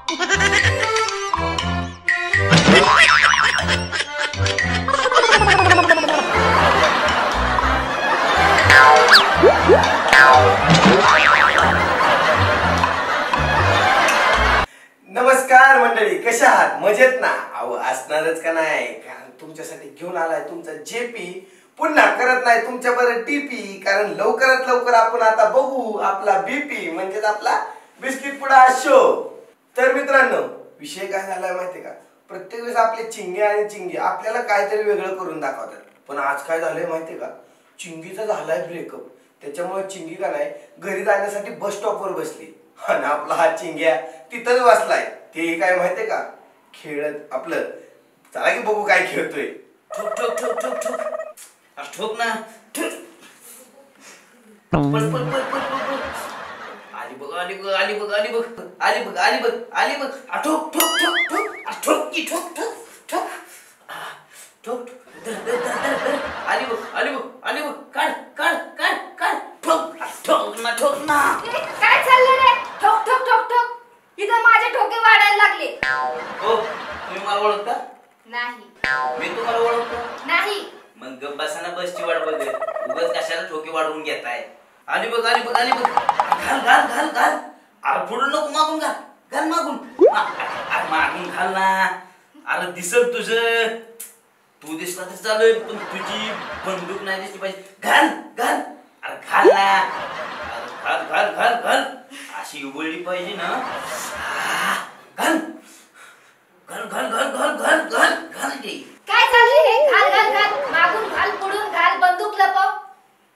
नमस्कार मंडळी, कशा आहात? मजेत ना? अहो असणारच का नाही, कारण तुमच्यासाठी घेऊन आलाय तुमचा जेपी. पुन्हा करत नाही तुमच्याबरोबर टीपी, कारण लवकरात लवकर आपण आता बघू आपला बीपी म्हणजेच आपला बिस्किट पुडा शो. तर मित्रांनो, विषय काय झालाय माहितीये का? प्रत्येक वेळेस आपले चिंगे आणि चिंगी आपल्याला काहीतरी वेगळं करून दाखवतात. पण आज काय झालंय माहितीये का? चिंगीचा झालाय ब्रेकअप. त्याच्यामुळे चिंगी का नाही घरी जाण्यासाठी बस स्टॉपवर बसली आणि आपला हा चिंग्या तिथंच बसलाय. ते काय माहितीये का? खेळत आपलं. चला की बघू काय खेळतोय. ठोक ठोक ठोक ठोक ठोक ठोक ना. पळ पळ पळ पळ पळ. आली बघ आली बघ आली बघ आली बघ आली बघ आली बघ आली बघ. ठोक ठोक ठोक ठोक ठोक की ठोक ठोक ठोक ठोक. धर धर धर धर. आली बघ आली बघ आली बघ. काढ काढ काढ काढ. ठोक ठोक ना ठोक ना. काय चाललंय रे? ठोक ठोक ठोक ठोक. इथं माझे ठोके वाढायला लागले. हो, तुम्ही मला ओळखता? नाही. मी तुम्हाला ओळखतो? नाही. मग गप्प बसा ना, बसची वाट बघत. उगाच कशाला ठोके वाढवून घेताय? आली बघ आली बघ आली बघ. घाल घाल घाल घाल. अरे पुढे नको, मागून घाल. घाल मागून. अरे मागून घाल ना. अरे दिसल तुझं. तू दिसला तर चालेल, पण तुझी बंदूक नाही दिसली पाहिजे. घाल घाल. अरे घाल ना. घाल घाल घाल घाल. अशी उघडली पाहिजे ना. घाल घाल घाल घाल घाल घाल घाल घाल. काय चाललंय हे? घाल घाल घाल. मागून घाल, पुढून घाल, बंदूक लपव.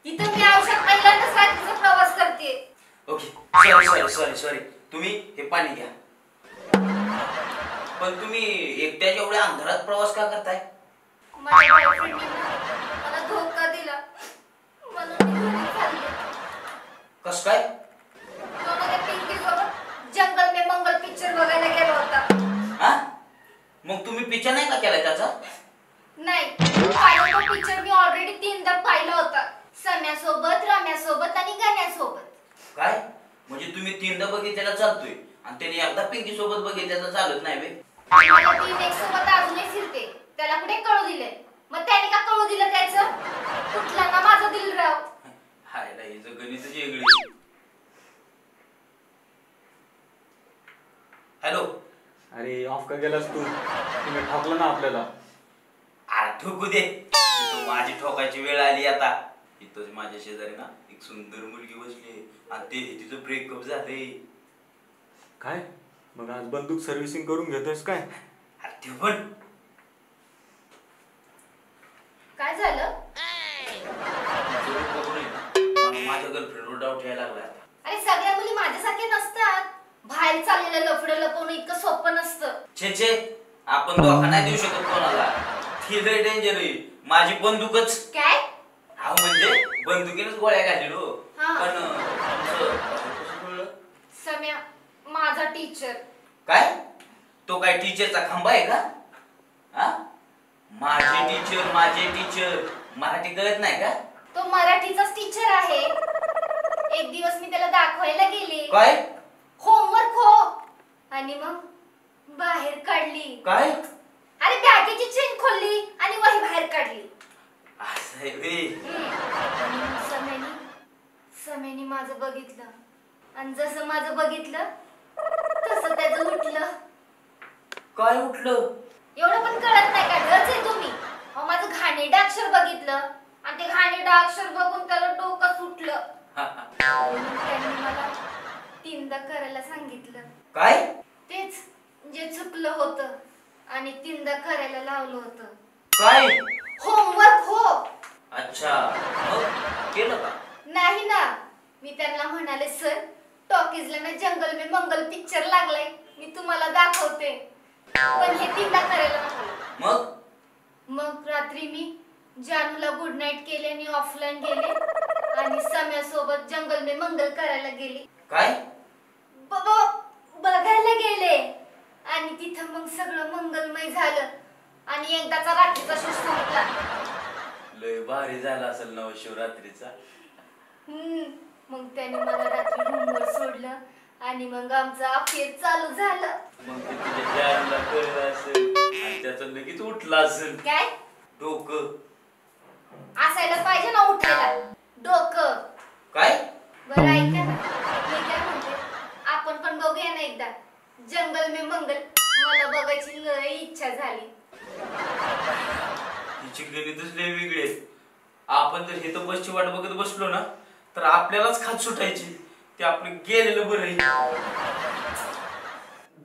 इथं मी औषध पहिल्यांदाच रात्रीचा प्रवास करते. Okay, sorry sorry sorry sorry. तुम्ही हे पाणी घ्या. पण तुम्ही एकट्याच्या एवढ्या अंधारात प्रवास का करताय? माझ्या बॉयफ्रेंडने मला धोका दिला म्हणून मी घरी चालले. कस काय? तो ना त्या पिंकी सोबत जंगल में मंगल पिक्चर बघायला गेला होता. हा? मग तुम्ही पिक्चर नाही का केलाय त्याचा? नाही, पाहिला तो पिक्चर मी ऑलरेडी 3दा पाहिला होता. सम्यासोबत, रम्यासोबत आणि गण्यासोबत. काय? म्हणजे तुम्ही 3दा बघितलेला चालतोय आणि त्याने एकदा पिंकी सोबत बघितल्याचा चालत नाही बे? मला 3 सोबत अजूनही फिरते. त्याला कुठे कळू दिले? मग त्याने का कळू दिलं त्याचं? कुठला ना माझं दिल राव. हाय ना, हिचं गणितच वेगळी. हॅलो. अरे ऑफ का गेलास तू? तुम्ही ठोकलं ना आपल्याला. अरे ठोकू दे. माझी ठोकायची वेळ आली आता. इथंच माझ्या शेजारी ना एक सुंदर मुलगी बसली आणि ते तिचं ब्रेकअप झाले. काय? मग आज बंदूक सर्व्हिसिंग करून घेतोयस काय? अरे ते पण. काय झालं? माझ्या गर्लफ्रेंडवर डाऊट यायला लागला आता. अरे सगळ्या मुली माझ्यासारखे नसतात. बाहेर चाललेलं लफडं लपवणं इतकं सोपं नसतं. छे छे, आपण धोका नाही देऊ शकत कोणाला. ती लय डेंजर आहे. माझी बंदूकच. काय? हा म्हणजे बंदुकीनच गोळ्या घालेलो. पण सम्या माझा टीचर. काय? तो काय टीचरचा खांबा आहे का? हा? माझे टीचर मराठी कळत नाही का? तो मराठीचाच टीचर आहे. एक दिवस मी त्याला दाखवायला गेले. काय? होमवर्क हो. आणि मग बाहेर काढली. काय? अरे बॅगेची चेन खोलली आणि वही बाहेर काढली. असं आहे बे. सम्यानी माझं बघितलं आणि जसं माझं बघितलं तसं त्याचं उठलं. काय उठलं? एवढं पण कळत नाही का? ढच आहे तुम्ही. माझं घाणेरडं अक्षर बघितलं आणि ते घाणेरडं अक्षर बघून त्याला डोकं सुटलं. त्यांनी मला 3दा करायला सांगितलं. काय? तेच जे चुकलं होतं आणि 3दा करायला लावलं होतं. काय? होमवर्क हो. अच्छा, मग केलं का? नाही ना. मी त्यांना म्हणाले, सर टॉकीजला ना जंगल में मंगल पिक्चर लागलाय, मी तुम्हाला दाखवते. पण हे 3दा करायला नको. मग रात्री मी जानूला गुड नाईट केले आणि ऑफलाईन गेले आणि सम्यासोबत जंगल में मंगल करायला गेले. काय? बघायला गेले आणि तिथं मग सगळं मंगलमय झालं आणि एकदाचा रात्रीचा शो संपला. लय भारी झाला असेल नवशिवरात्रीचा. मग त्याने मला रात्री रूमवर सोडलं आणि मग आमचं अफेअर चालू झालं. मग ते तुझ्या जायला कळलं असेल आणि त्याचं लगेच उठला असेल काय डोकं. असायला पाहिजे ना उठायला डोकं. काय बरं ऐका ना, मी काय म्हणते, आपण पण बघूया ना एकदा जंगल में मंगल. मला बघायची लय इच्छा झाली. हिची गणितच लय वेगळी आहे. आपण जर हे तर बसची वाट बघत बसलो ना तर आपल्यालाच खात सुटायची. ते आपलं गेलेलं बरं आहे.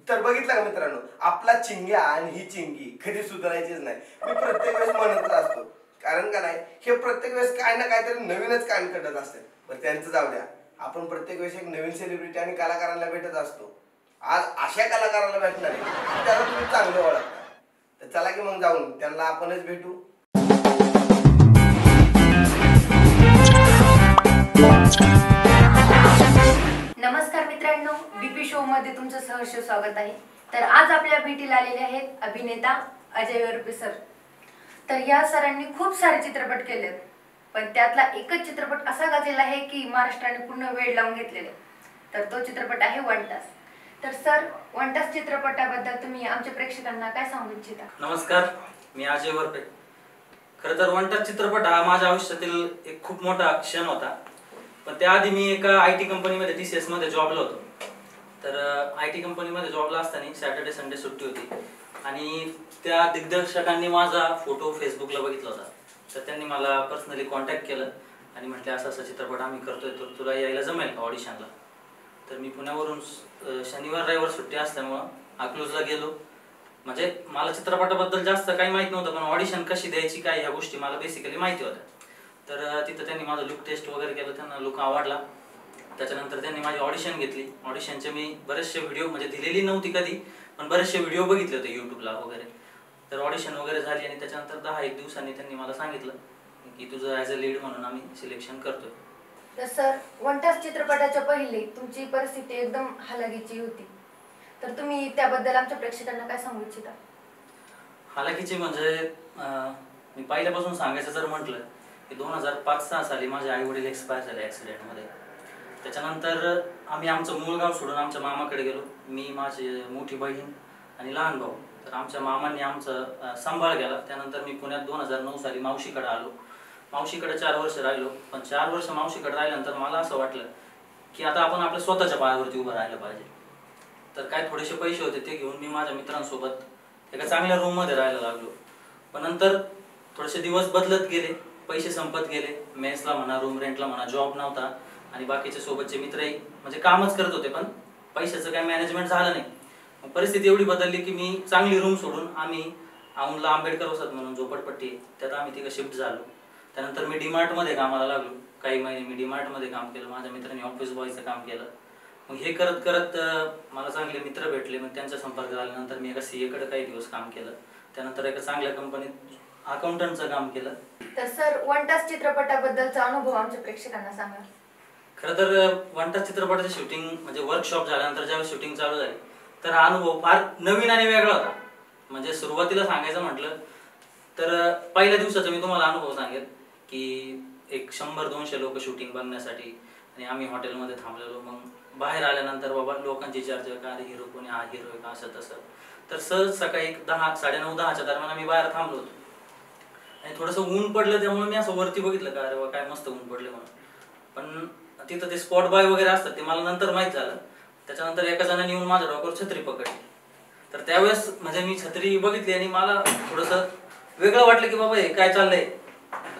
तर बघितलं का मित्रांनो, आपला चिंग्या आणि ही चिंगी कधी सुधारायचीच नाही. मी प्रत्येक वेळेस म्हणत असतो, कारण का नाही, हे प्रत्येक वेळेस काय ना काहीतरी नवीनच काम करत असतात. पण त्यांचं जाऊ द्या, आपण प्रत्येक वेळेस एक नवीन सेलिब्रिटी आणि कलाकारांना भेटत असतो. आज अशा कलाकाराला भेटणार आहे त्याला तुम्ही चांगलं ओळखता. तर चला की मग जाऊन त्यांना आपणच भेटू. नमस्कार मित्रांनो, बीपी शो मध्ये तुमचं सहर्ष स्वागत आहे. तर आज आपल्या भेटीला आलेले आहेत अभिनेता अजय वरपे सर. तर या सरांनी खूप सारे चित्रपट केलेत, पण त्यातला एकच चित्रपट असा गाजलेला आहे की महाराष्ट्राने पूर्ण वेळ लावून घेतलेले. तर तो चित्रपट आहे वन टास. तर सर, वन टास चित्रपटाबद्दल तुम्ही आमच्या प्रेक्षकांना काय सांगू इच्छिता? नमस्कार, मी अजय वरपे. खरं तर वन टास चित्रपट हा माझ्या आयुष्यातील एक खूप मोठा क्षण होता. पण त्याआधी मी एका IT कंपनीमध्ये TCS मध्ये जॉबला होतो. तर IT कंपनीमध्ये जॉबला असताना सॅटर्डे संडे सुट्टी होती आणि त्या दिग्दर्शकांनी माझा फोटो फेसबुकला बघितला होता. तर त्यांनी मला पर्सनली कॉन्टॅक्ट केलं आणि म्हटले असं असं चित्रपट आम्ही करतोय, तर तुला यायला जमेल का ऑडिशनला. तर मी पुण्यावरून शनिवार रविवार सुट्टी असल्यामुळं अकलूजला गेलो. म्हणजे मला चित्रपटाबद्दल जास्त काही माहीत नव्हतं, पण ऑडिशन कशी द्यायची काय ह्या गोष्टी मला बेसिकली माहिती होत्या. तर तिथं त्यांनी माझं लुक टेस्ट वगैरे केलं, त्यांना लुक आवडला. त्याच्यानंतर त्यांनी माझी ऑडिशन घेतली. ऑडिशनचे मी बरेचसे व्हिडिओ, म्हणजे दिलेली नव्हती कधी, पण बरेचसे व्हिडिओ बघितले होते यूट्यूबला वगैरे. तर ऑडिशन वगैरे झाली आणि त्याच्यानंतर 10-1 दिवसांनी त्यांनी मला सांगितलं की तुझं ॲज अ लीड म्हणून आम्ही सिलेक्शन करतोय. तर सर, वन टास चित्रपटाच्या पहिले तुमची परिस्थिती एकदम हलाखीची होती. तर तुम्ही त्याबद्दल आमच्या प्रेक्षकांना काय सांगू इच्छिता? हालाकीची म्हणजे मी पहिल्यापासून सांगायचं जर म्हटलं की 2005-06 साली माझे आई वडील एक्सपायर झाले ॲक्सिडेंटमध्ये. त्याच्यानंतर आम्ही आमचं मूळ गाव सोडून आमच्या मामाकडे गेलो. मी, माझी मोठी बहीण आणि लहान भाऊ. तर आमच्या मामांनी आमचं सांभाळ केला. त्यानंतर मी पुण्यात 2009 साली मावशीकडे आलो. मावशीकडे 4 वर्ष राहिलो. पण 4 वर्ष मावशीकडे राहिल्यानंतर मला असं वाटलं की आता आपण आपल्या स्वतःच्या पायावरती उभं राहिलं पाहिजे. तर काय थोडेसे पैसे होते ते घेऊन मी माझ्या मित्रांसोबत एका चांगल्या रूममध्ये राहायला लागलो. पण नंतर थोडेसे दिवस बदलत गेले, पैसे संपत गेले. मेसला म्हणा, रूम रेंटला म्हणा, जॉब नव्हता आणि बाकीचे सोबतचे मित्रही म्हणजे कामच करत होते, पण पैशाचं काही मॅनेजमेंट झालं नाही. मग परिस्थिती एवढी बदलली की मी चांगली रूम सोडून आम्ही औंधला आंबेडकर वसाहत म्हणून झोपडपट्टी, त्यात आम्ही तिकडे शिफ्ट झालो. त्यानंतर मी DMart कामाला लागलो. काही महिने मी DMart काम केलं. माझ्या मित्रांनी ऑफिस बॉयचं काम केलं. मग हे करत करत मला चांगले मित्र भेटले. मग त्यांच्या संपर्क झाल्यानंतर मी एका CA कडे काही दिवस काम केलं. त्यानंतर एका चांगल्या कंपनीत अकाउंटंटचं काम केलं. तर सर, वन टास चित्रपटाबद्दलचा अनुभव आमच्या प्रेक्षकांना सांगा. खरं तर वन टास चित्रपटाचं शूटिंग म्हणजे वर्कशॉप झाल्यानंतर ज्यावेळेस शूटिंग चालू झाली तर हा अनुभव फार नवीन आणि वेगळा होता. म्हणजे सुरुवातीला सांगायचं म्हटलं तर पहिल्या दिवसाचा मी तुम्हाला अनुभव सांगेल की एक 100-200 लोक शूटिंग बघण्यासाठी आणि आम्ही हॉटेलमध्ये थांबलेलो. मग बाहेर आल्यानंतर बाबा लोकांची चर्चा का अरे हिरो कोणी, हा हिरो आहे का, असं तसं. तर सहज सकाळी 10-9:30च्या दरम्यान आम्ही बाहेर थांबलो होतो आणि थोडंसं ऊन पडलं, त्यामुळे मी असं वरती बघितलं का अरे वा काय मस्त ऊन पडले म्हणून. पण तिथं ते स्पॉट बॉय वगैरे असतात ते मला नंतर माहीत झालं. त्याच्यानंतर एका जणांनी येऊन माझ्या डोक्यावर छत्री पकडली. तर त्यावेळेस म्हणजे मी छत्री बघितली आणि मला थोडंसं वेगळं वाटलं की बाबा हे काय चाललंय.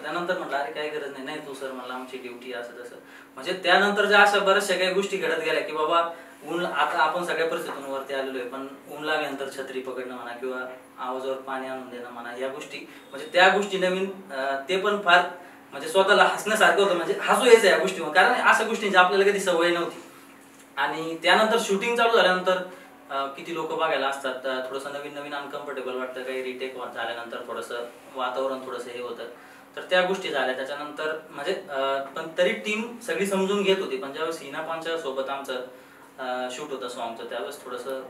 त्यानंतर म्हटलं अरे काही गरज नाही, नाही तू सर मला आमची ड्युटी असं तसं. म्हणजे त्यानंतर ज्या अशा बऱ्याचशा काही गोष्टी घडत गेल्या की बाबा ऊन, आता आपण सगळ्या परिस्थितींवरती आलेलो आहे, पण ऊन लागल्यानंतर छत्री पकडणं म्हणा किंवा आवाजावर पाणी आणून देणं म्हणा, या गोष्टी म्हणजे त्या गोष्टी नवीन, ते पण फार म्हणजे स्वतःला हसण्यासारखं होतं. म्हणजे हसू यायचं या गोष्टीवर, कारण अशा गोष्टींची आपल्याला कधी सवय नव्हती. आणि त्यानंतर शूटिंग चालू झाल्यानंतर किती लोक बघायला असतात, थोडंसं नवीन नवीन अनकम्फर्टेबल वाटतं. काही रिटेक झाल्यानंतर थोडंसं वातावरण थोडंसं हे होतं. तर त्या गोष्टी झाल्या. त्याच्यानंतर म्हणजे पण तरी टीम सगळी समजून घेत होती. पण ज्यावेळेस हिना पानच्या सोबत आमचं शूट होतं सॉंगचं, त्यावेळेस थोडंसं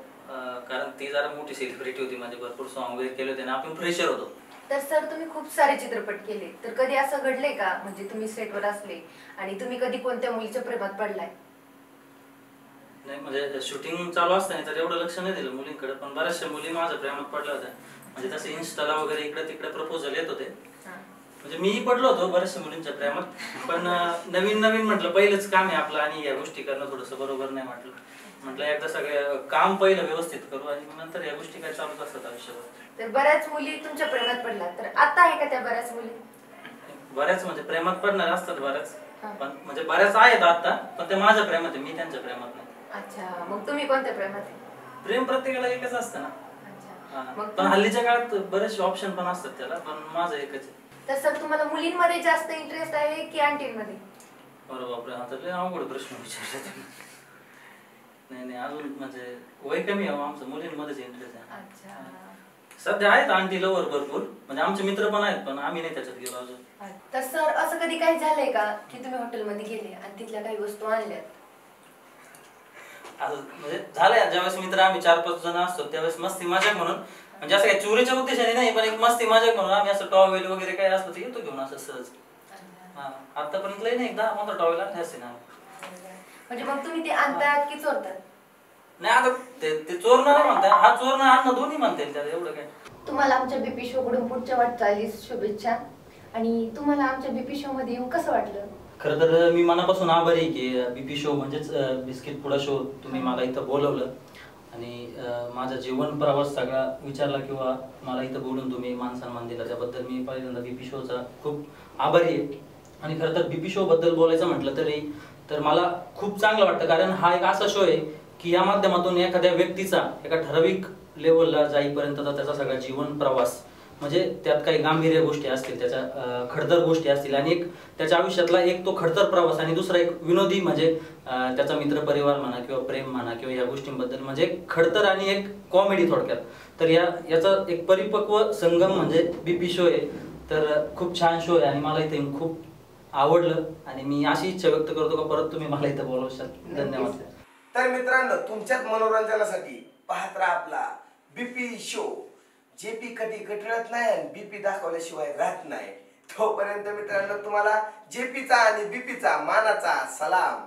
कारण ती जरा मोठी सेलिब्रिटी होती, म्हणजे भरपूर सॉंग वगैरे केले होते ना, आपण फ्रेशर होतो. तर सर, तुम्ही खूप सारे चित्रपट केले, तर कधी असं घडलंय का म्हणजे तुम्ही सेटवर असले आणि तुम्ही कधी कोणत्या मुलीच्या प्रेमात पडलाय? नाही म्हणजे शूटिंग चालू असताना तर एवढं लक्ष नाही दिलं मुलींकडे, पण बऱ्याचशा मुली माझ्या प्रेमात पडल्या होत्या. म्हणजे तसे इन्स्टाला वगैरे इकडे तिकडे प्रपोजल येत होते. म्हणजे मीही पडलो होतो बऱ्याचशा मुलींच्या प्रेमात, पण नवीन नवीन म्हटलं पहिलंच काम आहे आपलं आणि या गोष्टी करणं थोडंसं बरोबर नाही वाटलं. म्हटलं एकदा सगळं काम पहिलं व्यवस्थित करू आणि मग नंतर या गोष्टी काय चालूच असतात आयुष्यावर. तर बऱ्याच मुली तुमच्या प्रेमात पडल्या, तर आता आहे का त्या बऱ्याच मुली? बऱ्याच म्हणजे प्रेमात पडणार असतात बऱ्याच, पण म्हणजे बऱ्याच आहेत आता, पण ते माझ्या प्रेमात आहे, मी त्यांच्या प्रेमात नाही. अच्छा, मग तुम्ही कोणत्या प्रेमात आहे? प्रेम प्रत्येकाला एकच असतं ना. अच्छा, मग पण हल्लीच्या काळात बरेचसे ऑप्शन पण असतात त्याला, पण माझं एकच आहे. तर सर तुम्हाला मुलींमध्ये जास्त इंटरेस्ट आहे की आंटींमध्ये? अरे बापरे, आता लय अवघड प्रश्न विचारला तुम्ही. नाही नाही, अजून म्हणजे वय कमी आहे आमचं, मुलींमध्येच इंटरेस्ट आहे. अच्छा, सध्या आहेत आंटी लवर भरपूर, म्हणजे आमचे मित्र पण आहेत, पण आम्ही नाही त्याच्यात गेलो अजून. तर सर असं कधी काही झालंय का की तुम्ही हॉटेलमध्ये गेले आणि तिथल्या काही वस्तू आणल्यात? असं म्हणजे झालंय, ज्यावेळेस मित्र आम्ही 4-5 जण असतो त्यावेळेस मस्ती मजाक म्हणून, म्हणजे असं काही चोरीच्या उद्देशाने नाही, पण एक मस्ती मजाक म्हणून आम्ही असं टॉवेल वगैरे काय असतं ते येतो घेऊन असं सहज. आतापर्यंत लय नाही, 10-15 टॉवेल आणले असते ना. म्हणजे मग तुम्ही ते आणतात की चोरतात? नाही, आता ते चोरणं नाही म्हणता, हा चोरणं आणणं दोन्ही म्हणता येईल त्याला, एवढं काय. तुम्हाला आमच्या बीपी शो कडून पुढच्या वाटचालीस शुभेच्छा. आणि तुम्हाला आमच्या बीपी शो मध्ये येऊन कसं वाटलं? खरं तर मी मनापासून आभारी आहे की बीपी शो म्हणजेच बिस्किट पुडा शो तुम्ही मला इथं बोलवलं आणि माझा जीवन प्रवास सगळा विचारला किंवा मला इथं बोलून तुम्ही मान सन्मान दिला, त्याबद्दल मी पहिल्यांदा बीपी शोचा खूप आभारी आहे. आणि खरं तर बीपी शो बद्दल बोलायचं म्हटलं तरी तर मला खूप चांगलं वाटतं, कारण हा एक असा शो आहे की या माध्यमातून एखाद्या व्यक्तीचा एका ठराविक लेवलला जाईपर्यंतचा त्याचा सगळा जीवन प्रवास, म्हणजे त्यात काही गांभीर्य गोष्टी असतील, त्याच्या खडतर गोष्टी असतील आणि एक त्याच्या आयुष्यातला एक तो खडतर प्रवास आणि दुसरा एक विनोदी म्हणजे त्याचा मित्र परिवार म्हणा किंवा प्रेम म्हणा किंवा या गोष्टींबद्दल म्हणजे एक खडतर आणि एक कॉमेडी थोडक्यात. तर याचा एक परिपक्व संगम म्हणजे बीपी शो आहे. तर खूप छान शो आहे आणि मला इथे खूप आवडलं आणि मी अशी इच्छा व्यक्त करतो का परत तुम्ही मला इथं बोलवशाल. धन्यवाद. तर मित्रांनो, तुमच्याच मनोरंजनासाठी पाहत राहा आपला बीपी शो. जेपी कधी गटळत नाही आणि बीपी दाखवल्याशिवाय राहत नाही. तोपर्यंत मित्रांनो, तुम्हाला जेपीचा आणि बीपीचा मानाचा सलाम.